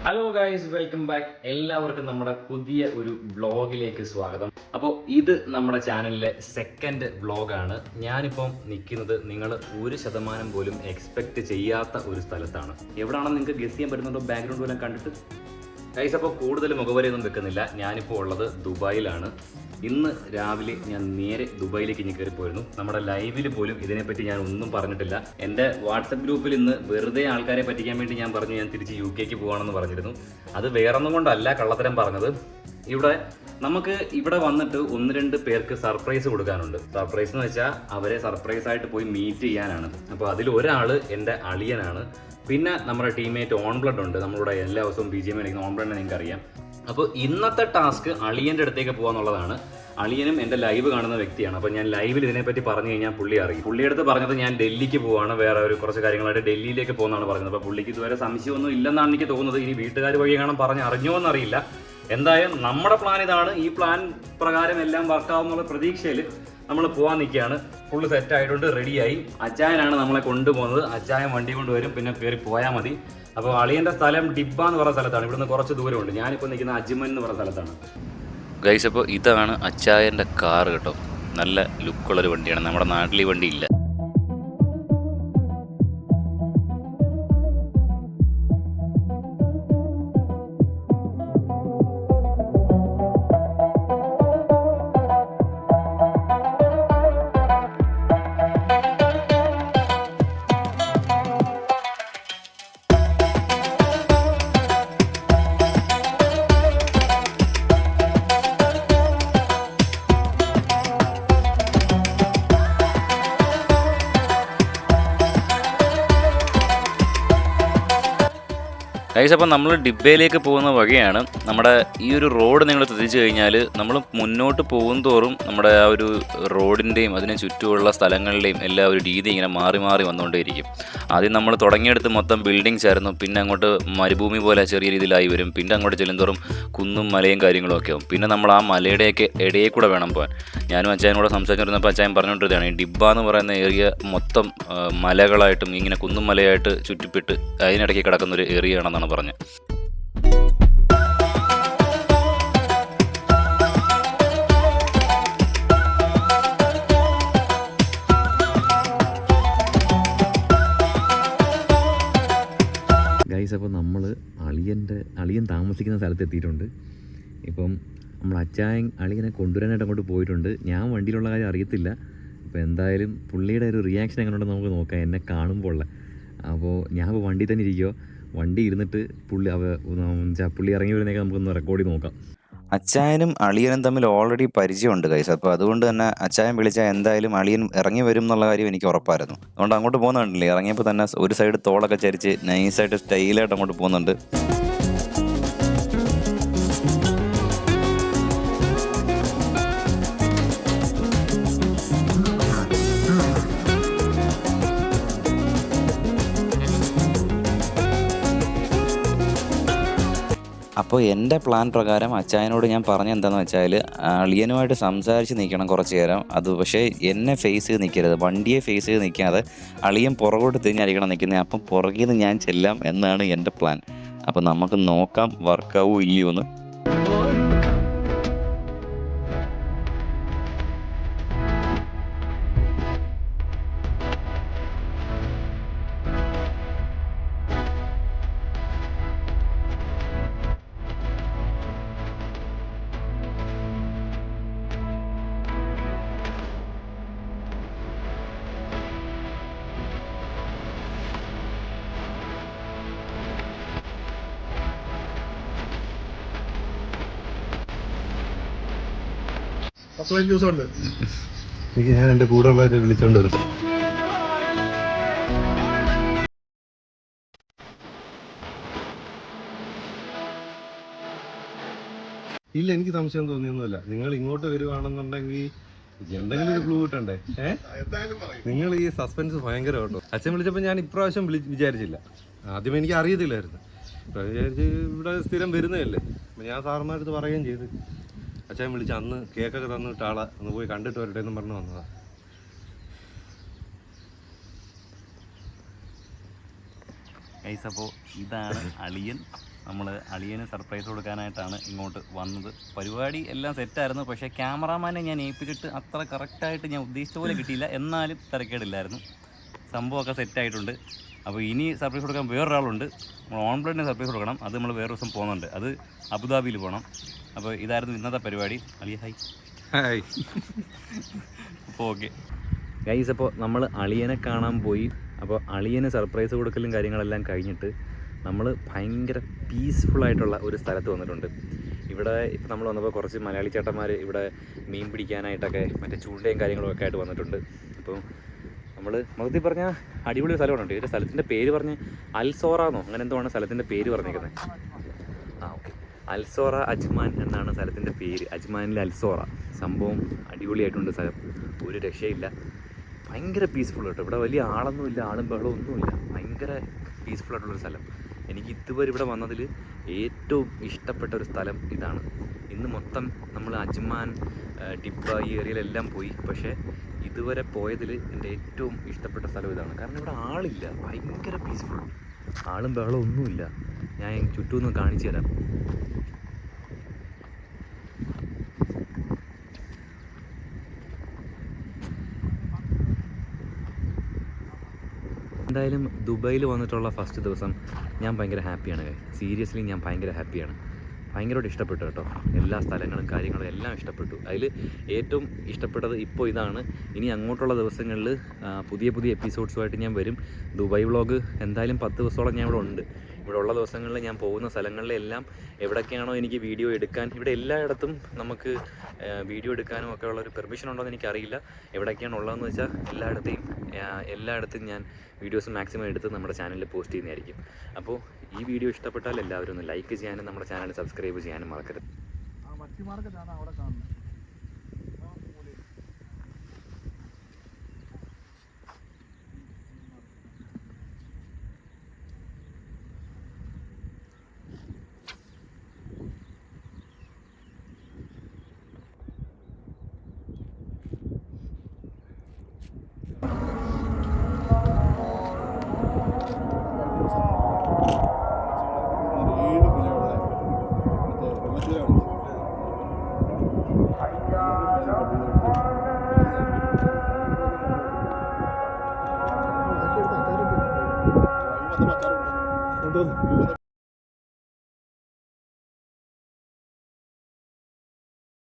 Hello guys, welcome back. എല്ലാവർക്കും നമ്മുടെ പുതിയ ഒരു വ്ളോഗിലേക്ക് സ്വാഗതം. അപ്പോൾ ഇത് നമ്മുടെ ചാനലിലെ സെക്കൻഡ് വ്ളോഗാണ്. ഞാനിപ്പം നിൽക്കുന്നത് നിങ്ങൾ 1% പോലും എക്സ്പെക്റ്റ് ചെയ്യാത്ത ഒരു സ്ഥലത്താണ്. എവിടെയാണെന്ന് നിങ്ങൾക്ക് ഗസ് ചെയ്യാൻ പറ്റുന്നുണ്ടോ? ബാക്ക്ഗ്രൗണ്ട് പോലും കണ്ടിട്ട് ഗൈസ്. അപ്പോൾ കൂടുതൽ മുഖവരെയൊന്നും വെക്കുന്നില്ല. ഞാനിപ്പോൾ ഉള്ളത് ദുബായിലാണ്. ഇന്ന് രാവിലെ ഞാൻ നേരെ ദുബായിലേക്ക് ഇനി കയറിപ്പോയിരുന്നു. നമ്മുടെ ലൈവിൽ പോലും ഇതിനെപ്പറ്റി ഞാൻ ഒന്നും പറഞ്ഞിട്ടില്ല. എൻ്റെ വാട്സപ്പ് ഗ്രൂപ്പിൽ ഇന്ന് വെറുതെ ആൾക്കാരെ പറ്റിക്കാൻ വേണ്ടി ഞാൻ പറഞ്ഞു ഞാൻ തിരിച്ച് UK പോകാണെന്ന് പറഞ്ഞിരുന്നു. അത് വേറൊന്നും കൊണ്ടല്ല കള്ളത്തരം പറഞ്ഞത്. നമുക്ക് ഇവിടെ വന്നിട്ട് 1-2 പേർക്ക് സർപ്രൈസ് കൊടുക്കാനുണ്ട്. സർപ്രൈസ് എന്ന് വെച്ചാൽ അവരെ സർപ്രൈസ് ആയിട്ട് പോയി മീറ്റ് ചെയ്യാനാണ്. അപ്പോൾ അതിൽ ഒരാൾ എൻ്റെ അളിയനാണ്. പിന്നെ നമ്മുടെ ടീമേറ്റ് ഓൺബ്ലഡ് ഉണ്ട്. നമ്മളിവിടെ എല്ലാ ദിവസവും BGM കളിക്കുന്ന ഓൺബ്ലഡിനെ നിങ്ങൾക്ക് അറിയാം. അപ്പോൾ ഇന്നത്തെ ടാസ്ക് അളിയൻ്റെ അടുത്തേക്ക് പോകാന്നുള്ളതാണ്. അളിയനും എൻ്റെ ലൈവ് കാണുന്ന വ്യക്തിയാണ്. അപ്പോൾ ഞാൻ ലൈവിൽ ഇതിനെപ്പറ്റി പറഞ്ഞു കഴിഞ്ഞാൽ പുള്ളി അറിയും. പുള്ളിയെടുത്ത് പറഞ്ഞത് ഞാൻ ഡൽഹിക്ക് പോവാണ്, വേറെ കുറച്ച് കാര്യങ്ങളായിട്ട് ഡൽഹിയിലേക്ക് പോകുന്നതാണ് പറഞ്ഞത്. അപ്പോൾ പുള്ളിക്ക് ഇതുവരെ സംശയമൊന്നും ഇല്ലെന്നാണ് എനിക്ക് തോന്നുന്നത്. ഇനി വീട്ടുകാർ വഴി കാണാൻ അറിഞ്ഞോ എന്നറിയില്ല. എന്തായാലും നമ്മുടെ പ്ലാൻ ഇതാണ്. ഈ പ്ലാൻ പ്രകാരം എല്ലാം വർക്കാവുന്നുള്ള പ്രതീക്ഷയിൽ നമ്മൾ പോകാൻ നിൽക്കുകയാണ്. ഫുള്ള് സെറ്റ് ആയിട്ടുണ്ട്, റെഡിയായി. അച്ചായനാണ് നമ്മളെ കൊണ്ടുപോകുന്നത്. അച്ചായൻ വണ്ടി കൊണ്ടുവരും, പിന്നെ കയറി പോയാൽ മതി. അപ്പോൾ അളിയൻ്റെ സ്ഥലം ഡിബ്ബ എന്ന് പറയുന്ന സ്ഥലത്താണ്. ഇവിടുന്ന് കുറച്ച് ദൂരമുണ്ട്. ഞാനിപ്പോൾ നിൽക്കുന്ന അജ്മൻ എന്ന് പറയുന്ന സ്ഥലത്താണ്. ഗൈസ്, അപ്പോൾ ഇതാണ് അച്ചായൻ്റെ കാർ കേട്ടോ. നല്ല ലുക്കുള്ളൊരു വണ്ടിയാണ്. നമ്മുടെ നാട്ടിൽ ഈ വണ്ടി ഇല്ല. ഗൈസ്, അപ്പം നമ്മൾ ഡിബ്ബയിലേക്ക് പോകുന്ന വഴിയാണ്. നമ്മുടെ ഈ ഒരു റോഡ് നിങ്ങൾ ശ്രദ്ധിച്ചു കഴിഞ്ഞാൽ നമ്മൾ മുന്നോട്ട് പോകും തോറും നമ്മുടെ ആ ഒരു റോഡിൻ്റെയും അതിന് ചുറ്റുമുള്ള സ്ഥലങ്ങളുടെയും എല്ലാ ഒരു രീതി ഇങ്ങനെ മാറി മാറി വന്നുകൊണ്ടേയിരിക്കും. ആദ്യം നമ്മൾ തുടങ്ങിയെടുത്ത് മൊത്തം ബിൽഡിങ്സ് ആയിരുന്നു. പിന്നെ അങ്ങോട്ട് മരുഭൂമി പോലെ ചെറിയ രീതിയിലായി വരും. പിന്നെ അങ്ങോട്ട് ചെല്ലുന്തോറും കുന്നും മലയും കാര്യങ്ങളും ഒക്കെ ആവും. പിന്നെ നമ്മൾ ആ മലയുടെയൊക്കെ ഇടയിൽ കൂടെ വേണം പോകാൻ. ഞാനും അച്ചായനോട് സംസാരിച്ചിരുന്നപ്പോൾ അച്ചായൻ പറഞ്ഞുകൊണ്ടിരുന്നതാണ് ഈ ഡിബ്ബ എന്ന് പറയുന്ന ഏരിയ മൊത്തം മലകളായിട്ടും ഇങ്ങനെ കുന്നും മലയായിട്ട് ചുറ്റിപ്പെട്ട് അതിനിടയ്ക്ക് കിടക്കുന്നൊരു ഏരിയ ആണെന്നാണ് പറഞ്ഞത്. ഗൈസ്, അപ്പോൾ നമ്മൾ അളിയൻ താമസിക്കുന്ന സ്ഥലത്ത് എത്തിയിട്ടുണ്ട്. ഇപ്പം നമ്മൾ അളിയനെ കൊണ്ടുവരാനായിട്ട് അങ്ങോട്ട് പോയിട്ടുണ്ട്. ഞാൻ വണ്ടിയിലുള്ള കാര്യം അറിയത്തില്ല. അപ്പോൾ എന്തായാലും പുള്ളിയുടെ ഒരു റിയാക്ഷൻ എങ്ങനെയുണ്ടെന്ന് നമുക്ക് നോക്കാം, എന്നെ കാണുമ്പോൾ ഉള്ള. അപ്പോൾ ഞാൻ ഇപ്പോൾ വണ്ടി തന്നെ ഇരിക്കുമോ, വണ്ടി ഇരുന്നിട്ട് പുള്ളി ഇറങ്ങി വരുന്നതൊക്കെ നമുക്കൊന്ന് റെക്കോർഡ് ചെയ്ത് നോക്കാം. അച്ചായനും അളിയനും തമ്മിൽ ഓൾറെഡി പരിചയമുണ്ട് ഗൈസ്. അപ്പോൾ അതുകൊണ്ട് തന്നെ അച്ചായൻ വിളിച്ചാൽ എന്തായാലും അളിയൻ ഇറങ്ങി വരും എന്നുള്ള കാര്യം എനിക്ക് ഉറപ്പായിരുന്നു. അതുകൊണ്ട് അങ്ങോട്ട് പോകുന്നുണ്ടല്ലേ, ഇറങ്ങിയപ്പോൾ തന്നെ ഒരു സൈഡ് തോളൊക്കെ ചരിച്ച് നൈസായിട്ട് സ്റ്റൈലായിട്ട് അങ്ങോട്ട് പോകുന്നുണ്ട്. അപ്പോൾ എൻ്റെ പ്ലാൻ പ്രകാരം അച്ചായനോട് ഞാൻ പറഞ്ഞ എന്താണെന്ന് വെച്ചാൽ അളിയനുമായിട്ട് സംസാരിച്ച് നിൽക്കണം കുറച്ച് നേരം. അത് പക്ഷേ എന്നെ ഫേസ് ചെയ്ത് നിൽക്കരുത്, വണ്ടിയെ ഫേസ് ചെയ്ത് നിൽക്കാതെ അളിയൻ പുറകോട്ട് തിരിഞ്ഞായിരിക്കണം നിൽക്കുന്നത്. അപ്പം പുറകിൽ നിന്ന് ഞാൻ ചെല്ലാം എന്നാണ് എൻ്റെ പ്ലാൻ. അപ്പോൾ നമുക്ക് നോക്കാം വർക്കാവോ ഇല്ലയോ എന്ന്. ദിവസമുണ്ട് എനിക്ക്. ഞാൻ എൻ്റെ കൂടെ ഉള്ളവരെ വിളിച്ചോണ്ട് വരും. ഇല്ല, എനിക്ക് സംശയം തോന്നിയൊന്നുമില്ല. നിങ്ങൾ ഇങ്ങോട്ട് വരുവാണെന്നുണ്ടെങ്കിൽ എന്തെങ്കിലും ഒരു ക്ലൂ കിട്ടണ്ടേ? നിങ്ങൾ ഈ സസ്പെൻസ് ഭയങ്കര കേട്ടോ. അച്ഛൻ വിളിച്ചപ്പോൾ ഞാൻ ഇപ്രാവശ്യം വിചാരിച്ചില്ല. ആദ്യം എനിക്ക് അറിയത്തില്ലായിരുന്നു. വിചാരിച്ച് ഇവിടെ സ്ഥിരം വരുന്നതല്ലേ. അപ്പം ഞാൻ സാറന്മാരുടെ അടുത്ത് പറയുകയും ചെയ്ത് അച്ഛൻ വിളിച്ച് അന്ന് കേക്കൊക്കെ തന്നിട്ട് ആളെ ഒന്ന് പോയി കണ്ടിട്ട് വരട്ടെ എന്ന് പറഞ്ഞു വന്നതാ. അപ്പോൾ ഇതാണ് അളിയൻ. നമ്മൾ അളിയന് സർപ്രൈസ് കൊടുക്കാനായിട്ടാണ് ഇങ്ങോട്ട് വന്നത്. പരിപാടി എല്ലാം സെറ്റായിരുന്നു, പക്ഷേ ക്യാമറാമാനെ ഞാൻ ഏൽപ്പിച്ചിട്ട് അത്ര കറക്റ്റായിട്ട് ഞാൻ ഉദ്ദേശിച്ച പോലെ കിട്ടിയില്ല. എന്നാലും തിരക്കേടില്ലായിരുന്നു, സംഭവമൊക്കെ സെറ്റായിട്ടുണ്ട്. അപ്പോൾ ഇനി സർപ്രൈസ് കൊടുക്കാൻ വേറൊരാളുണ്ട്. നമ്മൾ ഓൺ ബ്ലഡിന് സർപ്രൈസ് കൊടുക്കണം. അത് നമ്മൾ വേറെ ദിവസം പോകുന്നുണ്ട്, അത് അബുദാബിയിൽ പോകണം. അപ്പോൾ ഇതായിരുന്നു ഇന്നത്തെ പരിപാടി. അളിയ ഹൈ. അപ്പോൾ ഓക്കെ ഗൈസ്, അപ്പോൾ നമ്മൾ അളിയനെ കാണാൻ പോയി. അപ്പോൾ അളിയന് സർപ്രൈസ് കൊടുക്കലും കാര്യങ്ങളെല്ലാം കഴിഞ്ഞിട്ട് നമ്മൾ ഭയങ്കര പീസ്ഫുള്ളായിട്ടുള്ള ഒരു സ്ഥലത്ത് വന്നിട്ടുണ്ട്. ഇവിടെ ഇപ്പോൾ നമ്മൾ വന്നപ്പോൾ കുറച്ച് മലയാളി ചേട്ടന്മാർ ഇവിടെ മീൻ പിടിക്കാനായിട്ടൊക്കെ മറ്റേ ചൂണ്ടയും കാര്യങ്ങളും ഒക്കെ ആയിട്ട് വന്നിട്ടുണ്ട്. അപ്പോൾ നമ്മൾ മൊത്തത്തിൽ പറഞ്ഞാൽ അടിപൊളി സ്ഥലമാണ്. ഇതിൻ്റെ സ്ഥലത്തിൻ്റെ പേര് പറഞ്ഞ് അൽസോറാന്നോ അങ്ങനെ എന്തോ ആണ് സ്ഥലത്തിൻ്റെ പേര് പറഞ്ഞേക്കുന്നത്. ഓക്കെ, അൽസോറ അജ്മാൻ എന്നാണ് സ്ഥലത്തിൻ്റെ പേര്. അജ്മാനിലെ അൽസോറ. സംഭവം അടിപൊളിയായിട്ടുണ്ട് സ്ഥലം, ഒരു രക്ഷയില്ല. ഭയങ്കര പീസ്ഫുൾ കേട്ടോ. ഇവിടെ വലിയ ആളൊന്നുമില്ല, ആളും ബഹളവും ഒന്നുമില്ല. ഭയങ്കര പീസ്ഫുള്ളായിട്ടുള്ളൊരു സ്ഥലം. എനിക്ക് ഇതുവരെ ഇവിടെ വന്നതിൽ ഏറ്റവും ഇഷ്ടപ്പെട്ട ഒരു സ്ഥലം ഇതാണ്. ഇന്ന് മൊത്തം നമ്മൾ അജ്മാൻ, ടിബ്ബ ഈ ഏരിയയിലെല്ലാം പോയി. പക്ഷേ ഇതുവരെ പോയതിൽ എൻ്റെ ഏറ്റവും ഇഷ്ടപ്പെട്ട സ്ഥലം ഇതാണ്. കാരണം ഇവിടെ ആളില്ല, ഭയങ്കര പീസ്ഫുൾ, ആളും ബഹളവും ഒന്നുമില്ല. ഞാൻ ചുറ്റുമൊന്ന് കാണിച്ചു തരാം. എന്തായാലും ദുബായിൽ വന്നിട്ടുള്ള ഫസ്റ്റ് ദിവസം ഞാൻ ഭയങ്കര ഹാപ്പിയാണ്. സീരിയസ്ലി ഞാൻ ഭയങ്കര ഹാപ്പിയാണ്. ഭയങ്കരമായിട്ട് ഇഷ്ടപ്പെട്ടു കേട്ടോ. എല്ലാ സ്ഥലങ്ങളും കാര്യങ്ങളും എല്ലാം ഇഷ്ടപ്പെട്ടു. അതിൽ ഏറ്റവും ഇഷ്ടപ്പെട്ടത് ഇപ്പോൾ ഇതാണ്. ഇനി അങ്ങോട്ടുള്ള ദിവസങ്ങളിൽ പുതിയ പുതിയ എപ്പിസോഡ്സുമായിട്ട് ഞാൻ വരും. ദുബായ് വ്ളോഗ് എന്തായാലും 10 ദിവസത്തോളം ഞാൻ ഇവിടെ ഉണ്ട്. ഇവിടെ ഉള്ള ദിവസങ്ങളിൽ ഞാൻ പോകുന്ന സ്ഥലങ്ങളിലെല്ലാം എവിടെയൊക്കെയാണോ എനിക്ക് വീഡിയോ എടുക്കാൻ, ഇവിടെ എല്ലായിടത്തും നമുക്ക് വീഡിയോ എടുക്കാനും ഒക്കെ ഉള്ളൊരു പെർമിഷൻ ഉണ്ടോ എന്ന് എനിക്കറിയില്ല. എവിടെയൊക്കെയാണ് ഉള്ളതെന്ന് വെച്ചാൽ എല്ലായിടത്തും ഞാൻ വീഡിയോസ് മാക്സിമം എടുത്ത് നമ്മുടെ ചാനലിൽ പോസ്റ്റ് ചെയ്യുന്നതായിരിക്കും. അപ്പോൾ ഈ വീഡിയോ ഇഷ്ടപ്പെട്ടാൽ എല്ലാവരും ഒന്ന് ലൈക്ക് ചെയ്യാനും നമ്മുടെ ചാനൽ സബ്സ്ക്രൈബ് ചെയ്യാനും മറക്കരുത്. കൊണ്ടുവന്നു